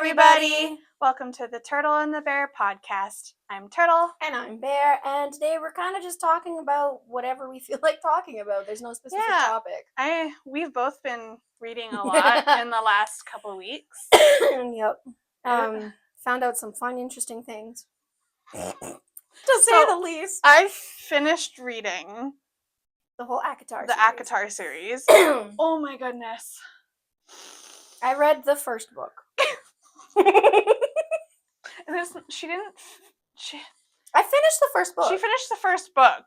everybody! Welcome to the Turtle and the Bear podcast. I'm Turtle. And I'm Bear, and today we're kind of just talking about whatever we feel like talking about. There's no specific topic. We've both been reading a lot in the last couple of weeks. Yep. Found out some fun, interesting things. To say the least. I've finished reading the whole ACOTAR ACOTAR series. Oh my goodness. I read the first book. I finished the first book. She finished the first book,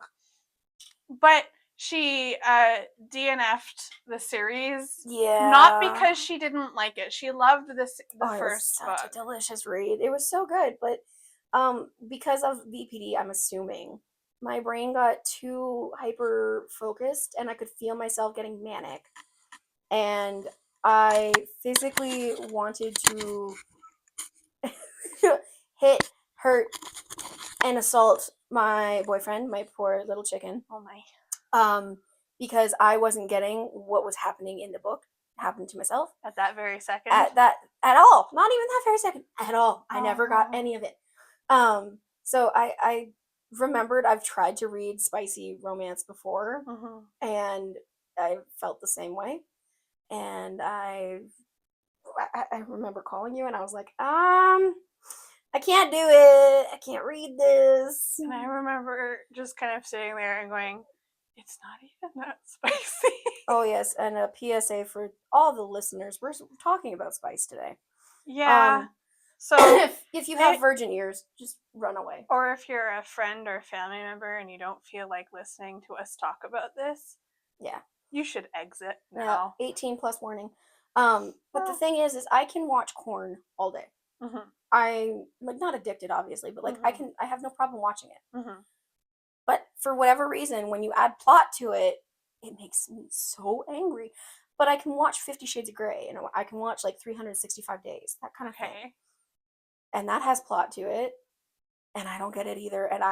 but she DNF'd the series. Yeah. Not because she didn't like it. She loved the first book. It was such a delicious read. It was so good, but because of BPD, I'm assuming my brain got too hyper focused, and I could feel myself getting manic, and I physically wanted to hit, hurt, and assault my boyfriend, my poor little chicken. Oh my. Because I wasn't getting what was happening in the book happen to myself. At that very second? At all. Not even that very second. At all. I never got any of it. So I remembered I've tried to read spicy romance before, and I felt the same way. And I remember calling you, and I was like, I can't do it. I can't read this. And I remember just kind of sitting there and going, it's not even that spicy. Oh, yes. And a PSA for all the listeners. We're talking about spice today. Yeah. So if you have virgin ears, just run away. Or if you're a friend or family member and you don't feel like listening to us talk about this, yeah, you should exit now. Yeah, 18 plus warning. But the thing is I can watch corn all day. I'm not addicted, obviously, but I have no problem watching it. But for whatever reason, when you add plot to it, it makes me so angry. But I can watch 50 Shades of Grey, and I can watch 365 Days, that kind of thing. And that has plot to it, and I don't get it either. And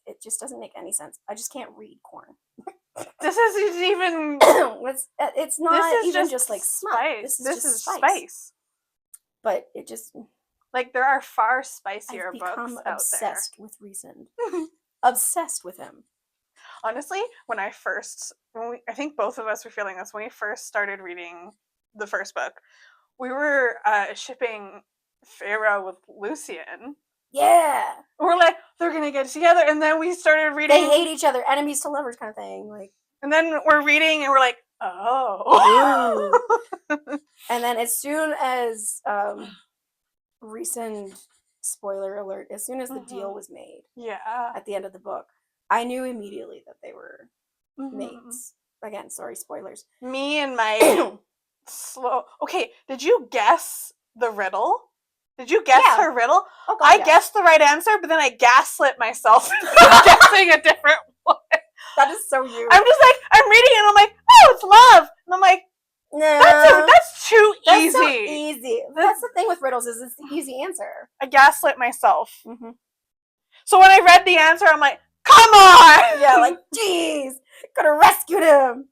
it just doesn't make any sense. I just can't read corn. This isn't even. It's not even just spice. This is spice. But it just there are far spicier books out there. I've become obsessed with Rhysand. Obsessed with him. Honestly, I think both of us were feeling this when we first started reading the first book. We were shipping Feyre with Lucian. Yeah. We're like, they're gonna get together, and then we started reading. They hate each other, enemies to lovers, kind of thing. And then we're reading, and we're like, oh. And then as soon as Rhysand, spoiler alert, as soon as the deal was made, at the end of the book, I knew immediately that they were mates. Again, sorry, spoilers. Me and my slow. Okay, did you guess the riddle? Did you guess her riddle? Oh, God, I guessed the right answer, but then I gaslit myself guessing a different one. That is so you. I'm just I'm reading it and I'm like, oh, it's love. And I'm like, no, that's too easy. That's so easy. That's the thing with riddles, is it's the easy answer. I gaslit myself. So when I read the answer, I'm like, come on! Yeah, geez, could have rescued him.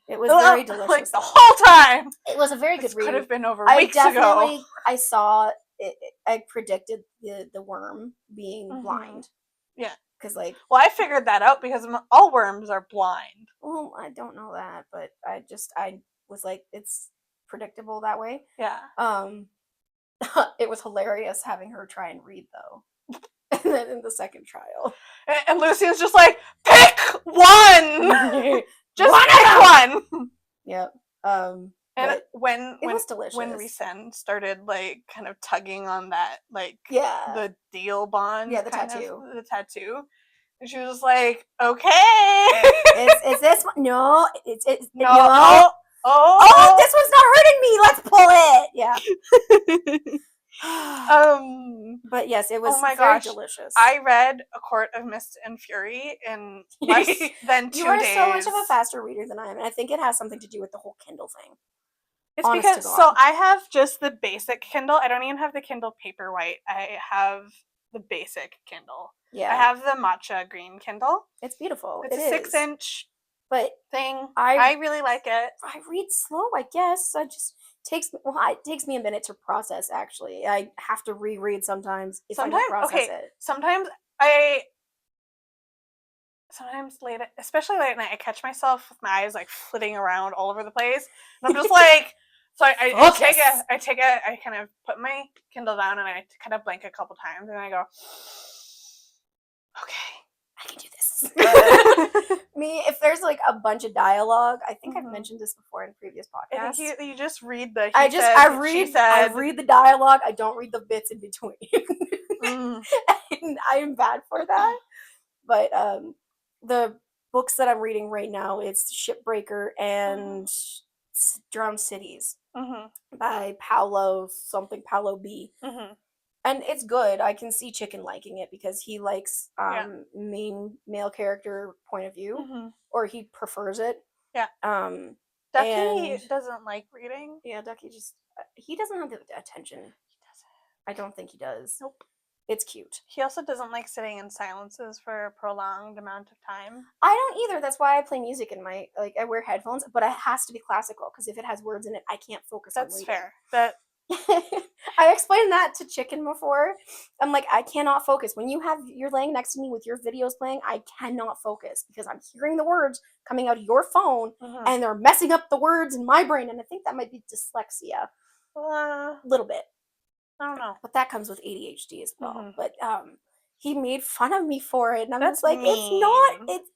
It was very delicious. The whole time. It was a very good read. Could have been over weeks ago. I saw it. I predicted the worm being blind. Yeah. Because I figured that out because all worms are blind. Well, I don't know that, but I was like, it's predictable that way. Yeah. It was hilarious having her try and read though. And then in the second trial, and Lucian's just like, pick one. Just pick one. Yep. And when it was delicious. When Rhysand started kind of tugging on that the deal bond. Yeah, the tattoo. The tattoo. And she was like, okay. Is this one? No, it's no. Oh, this one's not hurting me. Let's pull it. Yeah. But yes, it was very delicious. I read A Court of Mist and Fury in less than 2 days. You are so much of a faster reader than I am, and I think it has something to do with the whole Kindle thing. It's because I have just the basic Kindle. I don't even have the Kindle Paperwhite. I have the basic Kindle. Yeah. I have the matcha green Kindle. It's beautiful. It's a 6-inch but thing. I really like it. I read slow, I guess. it takes me a minute to process. Actually, I have to reread sometimes if I Sometimes, don't process okay, it. sometimes late, especially late at night, I catch myself with my eyes like flitting around all over the place, and I'm just like, so I kind of put my Kindle down and I kind of blink a couple times, and I go, okay, I can do this. Me, if there's like a bunch of dialogue, I think I've mentioned this before in previous podcasts. I think you just read the. I read the dialogue. I don't read the bits in between. And I am bad for that. But the books that I'm reading right now, it's Shipbreaker and Drowned Cities by Paolo B. And it's good. I can see Chicken liking it because he likes main male character point of view, or he prefers it. Yeah. Ducky doesn't like reading. Yeah, Ducky he doesn't have the attention. He doesn't. I don't think he does. Nope. It's cute. He also doesn't like sitting in silences for a prolonged amount of time. I don't either. That's why I play music in my I wear headphones, but it has to be classical because if it has words in it, I can't focus on reading. That's fair. I explained that to Chicken before. I'm like, I cannot focus. When you're laying next to me with your videos playing, I cannot focus because I'm hearing the words coming out of your phone and they're messing up the words in my brain. And I think that might be dyslexia. A little bit. I don't know. But that comes with ADHD as well. But he made fun of me for it. And I'm just like, mean.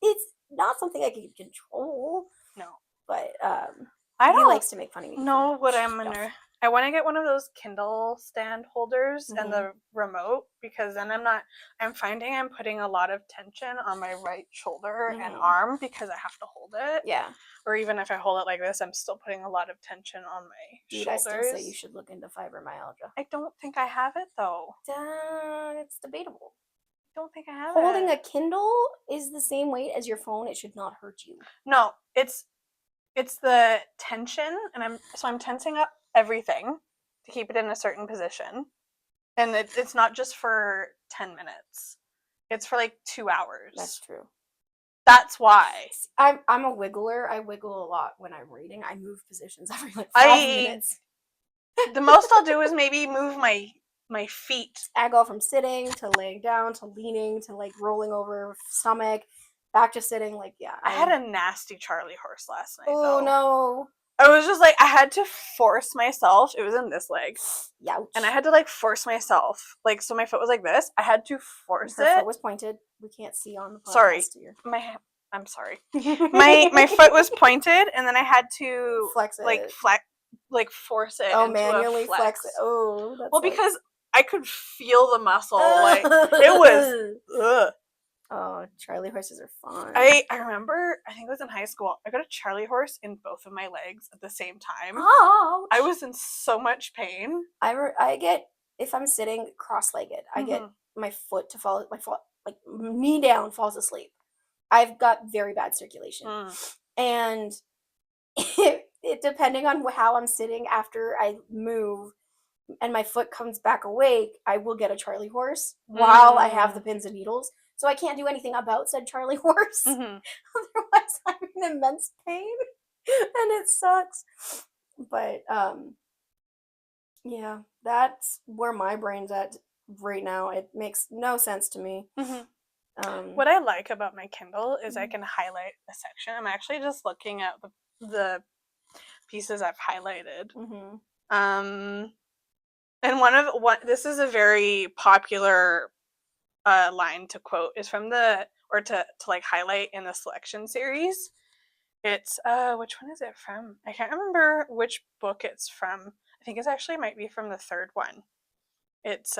it's not something I can control. No. But he likes to make fun of me. Know what I'm gonna. I want to get one of those Kindle stand holders and the remote because then I'm finding I'm putting a lot of tension on my right shoulder and arm because I have to hold it. Yeah. Or even if I hold it like this, I'm still putting a lot of tension on my shoulders. I still say you should look into fibromyalgia. I don't think I have it though. It's debatable. I don't think I have Holding a Kindle is the same weight as your phone. It should not hurt you. No, it's the tension, and I'm tensing up everything to keep it in a certain position, and it's not just for 10 minutes. It's for like 2 hours. That's true. That's why. I'm a wiggler. I wiggle a lot when I'm reading. I move positions every like 5 minutes. The most I'll do is maybe move my feet. I go from sitting to laying down to leaning to like rolling over stomach, back to sitting. Like I had a nasty Charlie horse last night. Oh no. I was just like, I had to force myself. It was in this leg. Youch. And I had to like force myself. Like, so my foot was like this. I had to force it. Her foot was pointed. We can't see on the podcast. Sorry. I'm sorry. My foot was pointed and then I had to flex it. Like force it. Oh, manually flex it. Oh, that's because I could feel the muscle. Like, it was, ugh. Oh, Charlie horses are fun. I remember, I think it was in high school, I got a Charlie horse in both of my legs at the same time. Ouch. I was in so much pain. I get, if I'm sitting cross-legged, I get my foot to fall, like knee down falls asleep. I've got very bad circulation. And it depending on how I'm sitting after I move and my foot comes back awake, I will get a Charlie horse while I have the pins and needles. So I can't do anything about said Charlie horse. Otherwise, I'm in immense pain, and it sucks. But yeah, that's where my brain's at right now. It makes no sense to me. What I like about my Kindle is I can highlight a section. I'm actually just looking at the pieces I've highlighted. And this is a very popular line to quote is from to like highlight in the selection series. It's which one is it from? I can't remember which book it's from. I think it actually might be from the third one. It's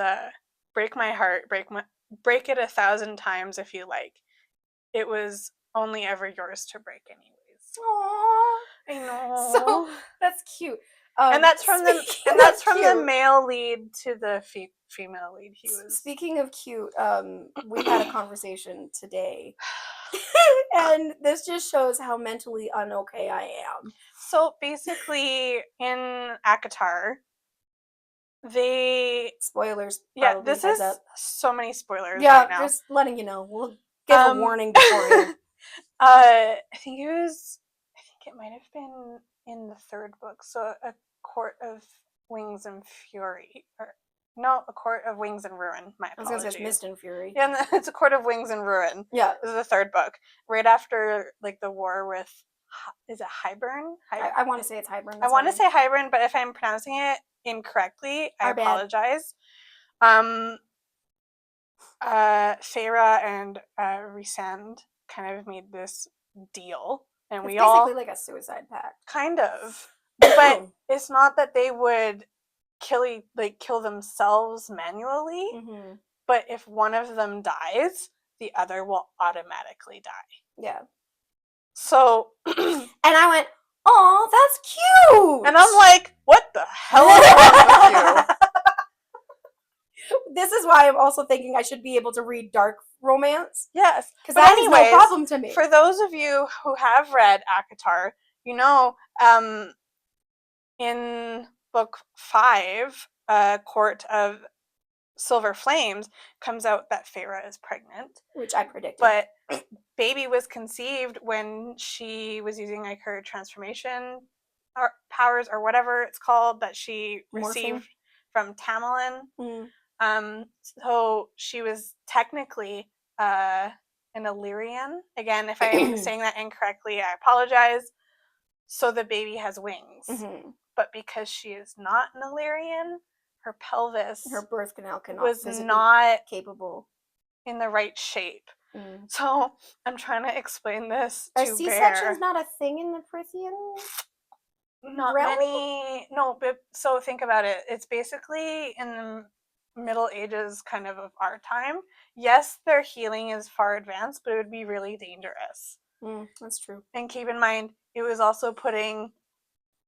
break my heart, break it 1,000 times if you like. It was only ever yours to break anyways. Aww. I know. So that's cute. And that's from the male lead to the female lead. He was. Speaking of cute, we had a conversation today, and this just shows how mentally unokay I am. So basically, in ACOTAR, spoilers. Yeah, this is so many spoilers. Yeah, right now. Just letting you know. We'll give a warning beforehand. I think it might have been in the third book. So Court of Wings and Fury. A Court of Wings and Ruin. My apologies. I was going to say Mist and Fury. Yeah, and it's A Court of Wings and Ruin. Yeah. This is the third book. Right after, like, the war with, is it Hybern? I want to say it's Hybern. I want to say Hybern, but if I'm pronouncing it incorrectly, I apologize. Feyre and Rhysand kind of made this deal, and it's we basically all like a suicide pact. kind of, but it's not that they would kill themselves manually. Mm-hmm. But if one of them dies, the other will automatically die. Yeah. So, and I went, "Oh, that's cute!" And I'm like, "What the hell is wrong with you?" This is why I'm also thinking I should be able to read dark romance. Yes, because that is no problem to me. For those of you who have read ACOTAR, you know, in book 5, Court of Silver Flames, comes out that Feyre is pregnant, which I predicted. But baby was conceived when she was using like her transformation powers or whatever it's called that she received from Tamlin. So she was technically an Illyrian. Again, if I'm saying that incorrectly, I apologize. So the baby has wings. Mm-hmm. But because she is not an Illyrian, her pelvis, her birth canal was not capable in the right shape. Mm. So I'm trying to explain this to Bear. C-section's not a thing in the Prythian Not realm? Many. No, but so think about it. It's basically in the Middle Ages kind of our time. Yes, their healing is far advanced, but it would be really dangerous. That's true. And keep in mind, it was also putting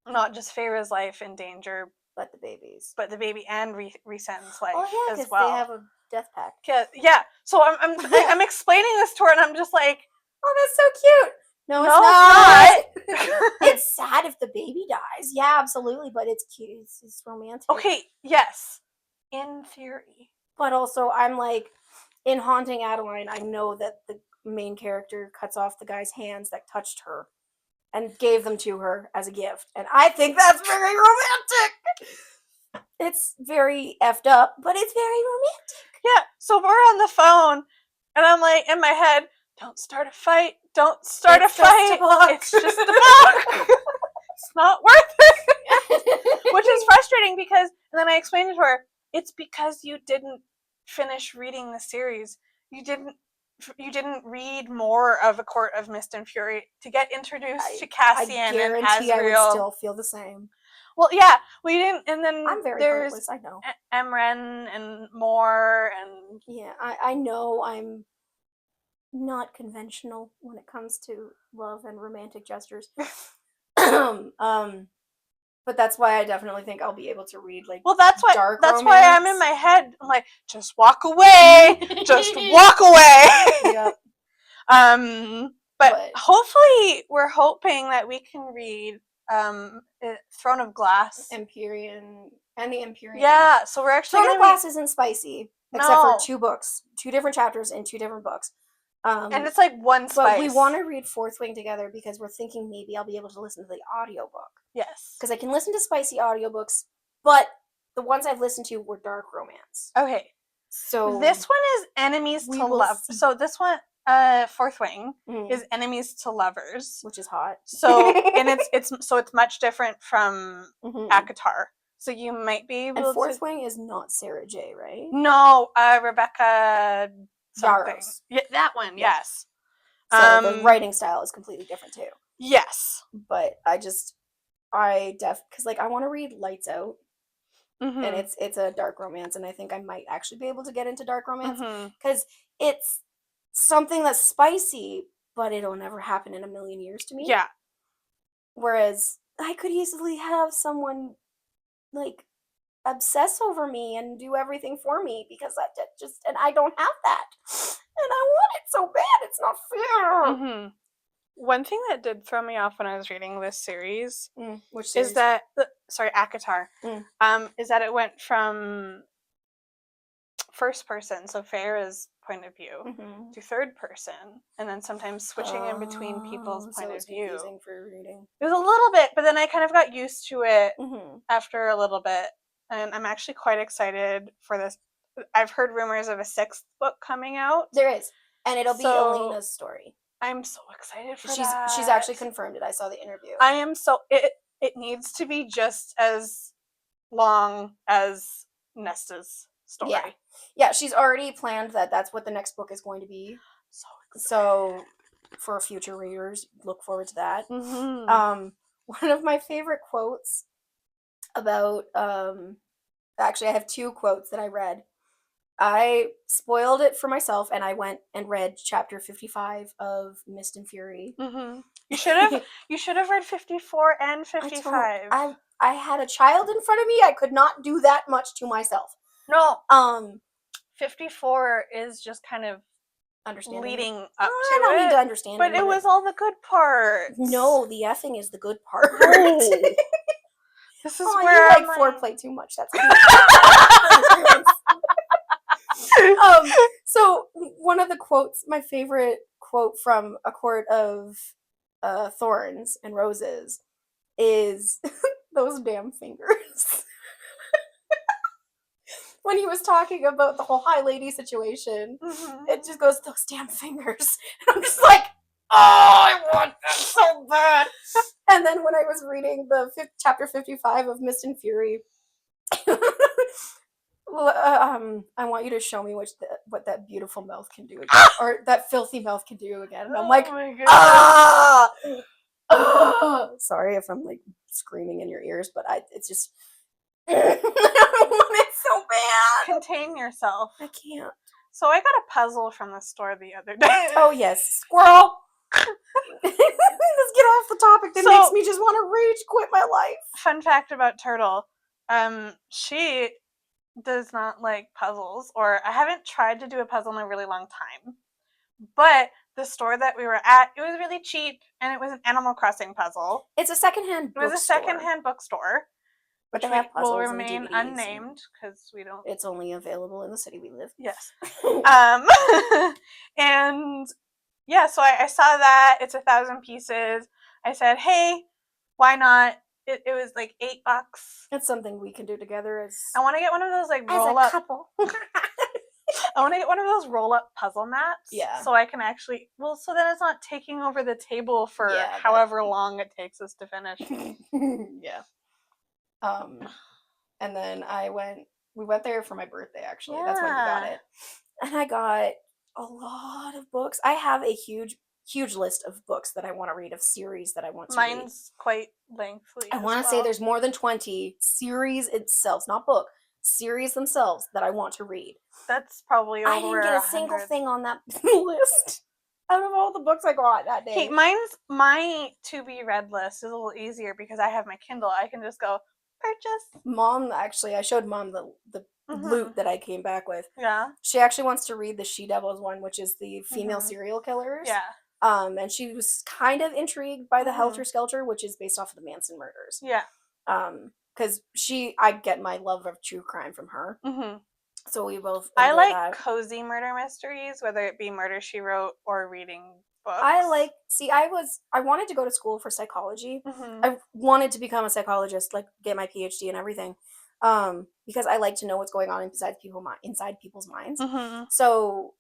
not just Feyre's life in danger, but the baby's. But the baby and Rhysand's life as well. They have a death pact. Yeah. So I'm explaining this to her, and I'm just like, "Oh, that's so cute." No, it's not. It's sad if the baby dies. Yeah, absolutely, but it's cute. It's romantic. Okay. Yes. In theory. But also, I'm like, in Haunting Adeline, I know that the main character cuts off the guy's hands that touched her and gave them to her as a gift. And I think that's very romantic. It's very effed up, but it's very romantic. Yeah, so we're on the phone, and I'm like, in my head, don't start a fight. Don't start a fight. It's just a book. It's not worth it. Which is frustrating because, and then I explained it to her, it's because you didn't finish reading the series. You didn't read more of A Court of Mist and Fury to get introduced to Cassian and Azriel. I would still feel the same. Well, yeah, we didn't, and then I'm very there's heartless, I know. Emren and more, and yeah, I know I'm not conventional when it comes to love and romantic gestures. But that's why I definitely think I'll be able to read that's why romance. Why I'm in my head. I'm like, just walk away, just walk away. Yeah. But hopefully, we're hoping that we can read Throne of Glass, Empyrean, and the Empyrean. Yeah, so we're actually Throne of Glass isn't spicy, except for 2 books, 2 different chapters in 2 different books. And it's like one spice. But we want to read Fourth Wing together because we're thinking maybe I'll be able to listen to the audiobook. Yes. Because I can listen to spicy audiobooks, but the ones I've listened to were dark romance. Okay. So this one is Enemies to Love. So this one, Fourth Wing, is Enemies to Lovers, which is hot. So and it's much different from ACOTAR. So you might be able. And Fourth Wing is not Sarah J, right? No, Rebecca. Yarros. Yeah, that one. Yeah. Yes. So the writing style is completely different too. Yes. But because I want to read Lights Out, and it's a dark romance, and I think I might actually be able to get into dark romance because it's something that's spicy, but it'll never happen in a million years to me. Yeah. Whereas I could easily have someone obsess over me and do everything for me because and I don't have that, and I want it so bad. It's not fair. One thing that did throw me off when I was reading this series, which series? Is that ACOTAR, is that it went from first person, so Farah's point of view, Mhm. to third person, and then sometimes switching in between people's point So of it's view. confusing for reading. It was a little bit, but then I kind of got used to it Mhm. after a little bit, and I'm actually quite excited for this. I've heard rumors of a 6th book coming out. There is, and it'll be So- Elena's story. I'm so excited for She's that. actually confirmed it. I saw the interview. I am so it needs to be just as long as Nesta's story. Yeah, she's already planned that that's what the next book is going to be. So excited. So for future readers, look forward to that. Mhm. One of my favorite quotes about actually I have 2 quotes that I read. I spoiled it for myself and I went and read chapter 55 of Mist and Fury. Mhm. You should have read 54 and 55. I had a child in front of me. I could not do that much to myself. No, 54 54 is just kind of understanding leading up I to don't it. need to understand But any it of was all the good parts. No, the effing is the good part. No. This is Oh, where you like my- foreplay too much. That's so one of the quotes, my favorite quote from A Court of Thorns and Roses is those damn fingers. When he was talking about the whole High Lady situation, it just goes, those damn fingers. And I'm just like, oh, I want that so bad. And then when I was reading the chapter 55 of Mist and Fury, I want you to show me what that beautiful mouth can do again, or that filthy mouth can do again. And I'm like, my goodness. ah! Sorry if I'm like screaming in your ears, but it's just, I want it so bad. Contain yourself. I can't. So I got a puzzle from the store the other day. Oh yes, squirrel. Let's get off the topic that makes me just want to rage quit my life. Fun fact about Turtle, she does not like puzzles, or I haven't tried to do a puzzle in a really long time. But the store that we were at, it was really cheap, and it was an Animal Crossing puzzle. It's a secondhand bookstore. It was a secondhand bookstore. But they have puzzles will and remain DVDs unnamed because we don't. It's only available in the city we live. Yes. And yeah, so I saw that it's 1,000 pieces. I said, hey, why not? It was like $8. It's something we can do together as I want to get one of those like roll as a up. couple. I want to get one of those roll up puzzle mats. Yeah. So I can actually so then it's not taking over the table for however long it takes us to finish. Yeah. And then we went there for my birthday actually. That's when we got it. And I got a lot of books. I have a huge list of books that I want to read, of series that I want to read. Mine's quite lengthy. I want to say there's more than 20 series itself, not book, series themselves that I want to read. That's probably over I didn't get a 100. single thing on that list out of all the books I got that day. Hey, my to be read list is a little easier because I have my Kindle. I can just go purchase. Mom, actually, I showed Mom the loot that I came back with. Yeah. She actually wants to read the She Devils one, which is the female serial killers. Yeah. And she was kind of intrigued by the Helter Skelter, which is based off of the Manson murders. Yeah. Because I get my love of true crime from her. Mm-hmm. So we both. I like that. cozy murder mysteries, whether it be Murder, She Wrote or reading books. I wanted to go to school for psychology. Mm-hmm. I wanted to become a psychologist, like get my PhD and everything. Because I like to know what's going on inside people's minds. Mm-hmm. So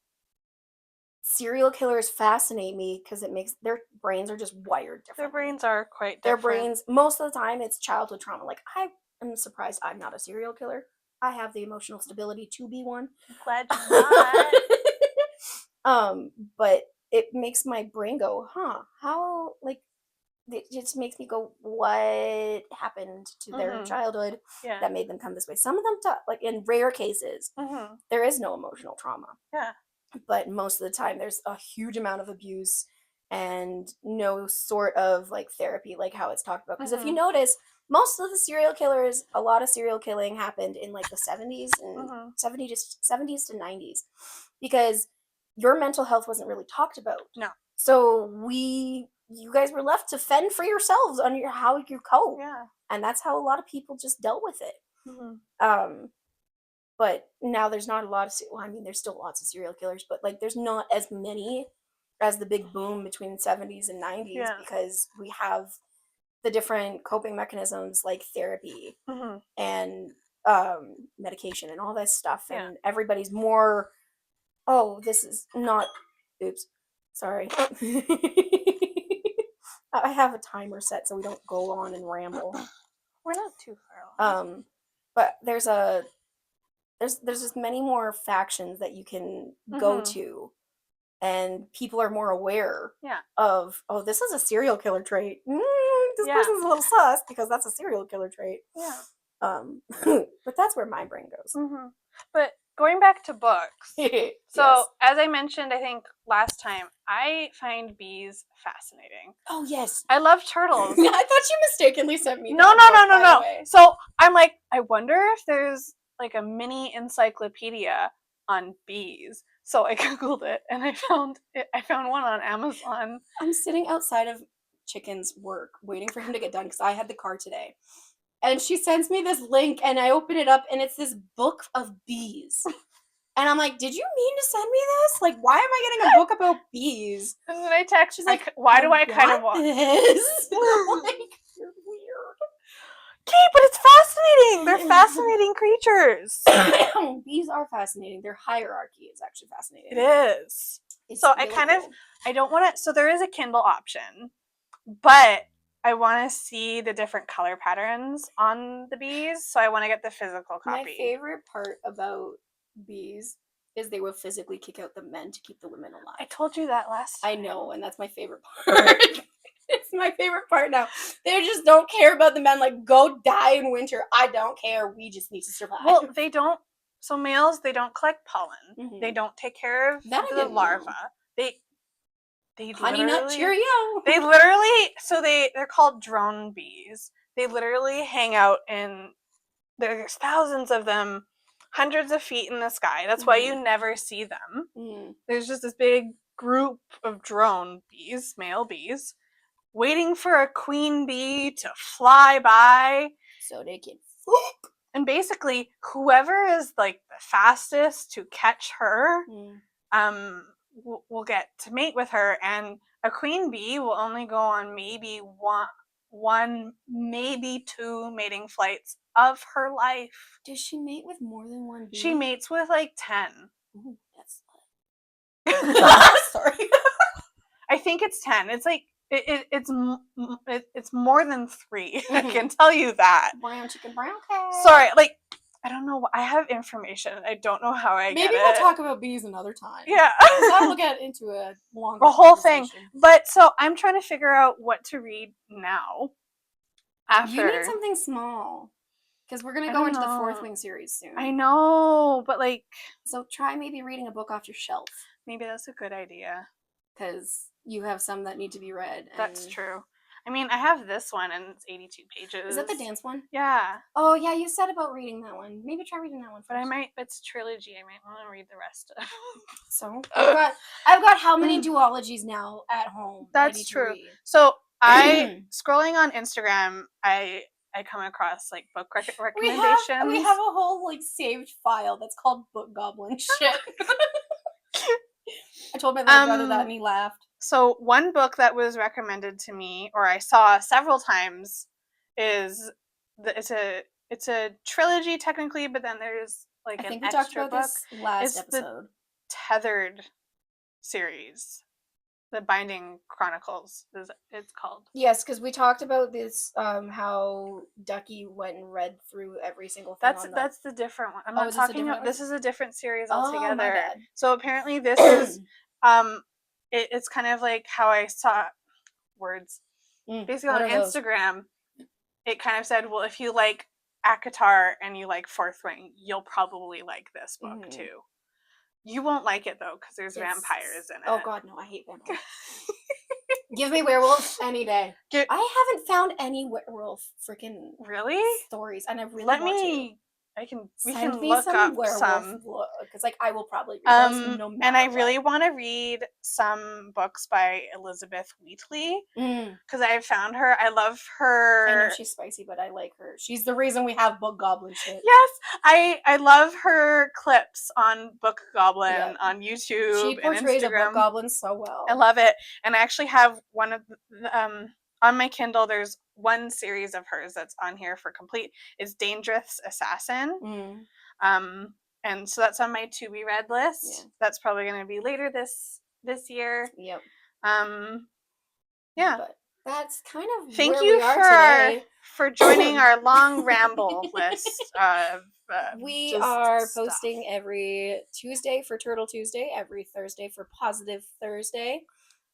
serial killers fascinate me because it makes their brains are just wired differently. Their brains are quite different. Their brains, most of the time, it's childhood trauma. Like, I am surprised I'm not a serial killer. I have the emotional stability to be one. I'm glad you're not. But it makes my brain go, how, like, it just makes me go, what happened to their childhood that made them come this way? Some of them, like, in rare cases, there is no emotional trauma. Yeah. But most of the time, there's a huge amount of abuse and no sort of, like, therapy, like how it's talked about. Because if you notice, most of the serial killers, a lot of serial killing happened in like the 70s and 70s to 90s, because your mental health wasn't really talked about. No. So you guys were left to fend for yourselves on how you cope. Yeah. And that's how a lot of people just dealt with it. but now there's not a lot of well, I mean, there's still lots of serial killers, but like there's not as many as the big boom between the 70s and 90s because we have the different coping mechanisms like therapy and medication and all this stuff, and everybody's more, oh, this is not, oops, sorry. I have a timer set so we don't go on and ramble. We're not too far along. But there's just many more factions that you can go to, and people are more aware of, oh, this is a serial killer trait. This person's a little sus because that's a serial killer trait. Yeah. But that's where my brain goes. But going back to books, so as I mentioned, I think last time, I find bees fascinating. Oh yes, I love turtles. I thought you mistakenly sent me. No. So I'm like, I wonder if there's like a mini encyclopedia on bees. So I googled it and I found one on Amazon. I'm sitting outside of Chicken's work waiting for him to get done because I had the car today. And she sends me this link and I open it up and it's this book of bees. And I'm like, did you mean to send me this? Like, why am I getting a book about bees? And then I text, she's like, why do I kind of want this? Like, you're weird. Okay, but it's fascinating. They're fascinating creatures. Bees are fascinating. Their hierarchy is actually fascinating. It is. So really I don't want to, so there is a Kindle option, but I want to see the different color patterns on the bees, so I want to get the physical copy. My favorite part about bees is they will physically kick out the men to keep the women alive. I told you that last time. I know, and that's my favorite part. It's my favorite part now. They just don't care about the men. Like, go die in winter. I don't care. We just need to survive. Well, they don't. So males, they don't collect pollen. They don't take care of the larva. They honey nut Cheerio. They literally, so they're called drone bees. They literally hang out in, there's thousands of them, hundreds of feet in the sky. That's why you never see them. There's just this big group of drone bees, male bees, waiting for a queen bee to fly by. So they can whoop. And basically, whoever is like the fastest to catch her, will get to mate with her, and a queen bee will only go on maybe one, maybe two mating flights of her life. Does she mate with more than one bee? She mates with like 10. Ooh, that's sorry. I think it's 10. It's like it's more than 3. I can tell you that. Brown chicken, brown cat. Sorry, like, I don't know. I have information. I don't know how I get it. Maybe we'll talk about bees another time. Yeah. That'll get into a longer whole thing. But so I'm trying to figure out what to read now. After. You need something small. Because we're going to go into the Fourth Wing series soon. I know, but like... So try maybe reading a book off your shelf. Maybe that's a good idea. Because you have some that need to be read. That's true. I mean, I have this one, and it's 82 pages. Is that the dance one? Yeah. Oh, yeah, you said about reading that one. Maybe try reading that one first. But it's a trilogy. I might want to read the rest of it. So, I've got how many duologies now at home? That's true. So, scrolling on Instagram, I come across, like, book recommendations. We have a whole, like, saved file that's called Book Goblin shit. I told my little brother that, and he laughed. So one book that was recommended to me, or I saw several times, is it's a trilogy technically, but then there's like an extra book. This last episode. The Tethered series, The Binding Chronicles, it's called. Yes, because we talked about this, how Ducky went and read through every single thing. That's the different one. I'm not talking about. This is a different series altogether. My bad. So apparently this is it's kind of like how I saw words. Basically on Instagram, it kind of said, well, if you like ACOTAR and you like Fourth Wing, you'll probably like this book too. You won't like it though, because there's vampires in it. Oh god, no, I hate vampires. Give me werewolves any day. I haven't found any werewolf freaking really stories, and I really let want me We Send can me look some up werewolf some. because like I will probably read those no matter And I what. really want to read some books by Elizabeth Wheatley because I found her. I love her. I know she's spicy, but I like her. She's the reason we have Book Goblin shit. Yes, I love her clips on Book Goblin on YouTube She portrays and Instagram. a Book Goblin so well. I love it, and I actually have one of on my Kindle. There's one series of hers that's on here for complete. It's Dangerous Assassin. And so that's on my to be read list. Yeah. That's probably going to be later this year. Yep. Yeah. But that's kind of thank where you we are today. for joining our long ramble list. We are posting every Tuesday for Turtle Tuesday, every Thursday for Positive Thursday,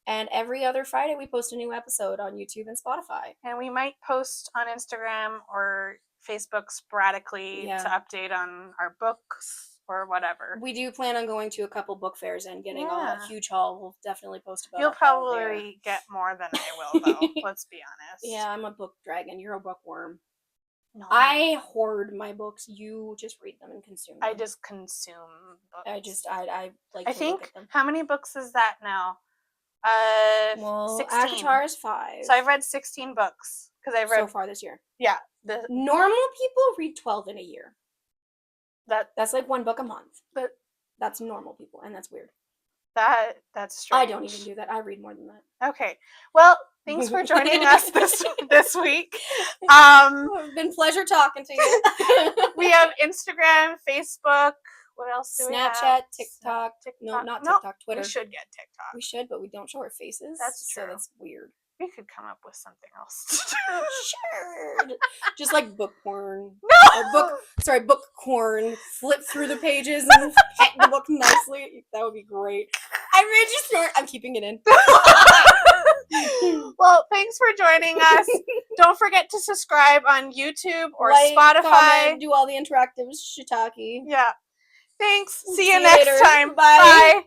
and every other Friday we post a new episode on YouTube and Spotify. And we might post on Instagram or Facebook sporadically to update on our books or whatever. We do plan on going to a couple book fairs and getting a huge haul. We'll definitely post about it. You'll probably get more than I will, though. Let's be honest. Yeah, I'm a book dragon. You're a bookworm. No. I hoard my books. You just read them and consume them. I just consume books. I like I to think, look at them. how many books is that now? Well, 16. ACOTAR is 5. So I've read 16 books because I've read so far this year. Yeah, normal people read 12 in a year. That's like 1 book a month. But that's normal people, and that's weird. That's strange. I don't even do that. I read more than that. Okay. Well, thanks for joining us this week. It's been a pleasure talking to you. We have Instagram, Facebook. What else do we have? Snapchat, TikTok. No, not TikTok. Twitter. We should get TikTok. We should, but we don't show our faces. That's true. So that's weird. We could come up with something else. Sure. Just like book porn. No. Or book corn. Flip through the pages and pet the book nicely. That would be great. I read you snort. I'm keeping it in. Well, thanks for joining us. Don't forget to subscribe on YouTube or Spotify. Comment, do all the interactive shiitake. Yeah. Thanks. See you next later. time. Bye. Bye.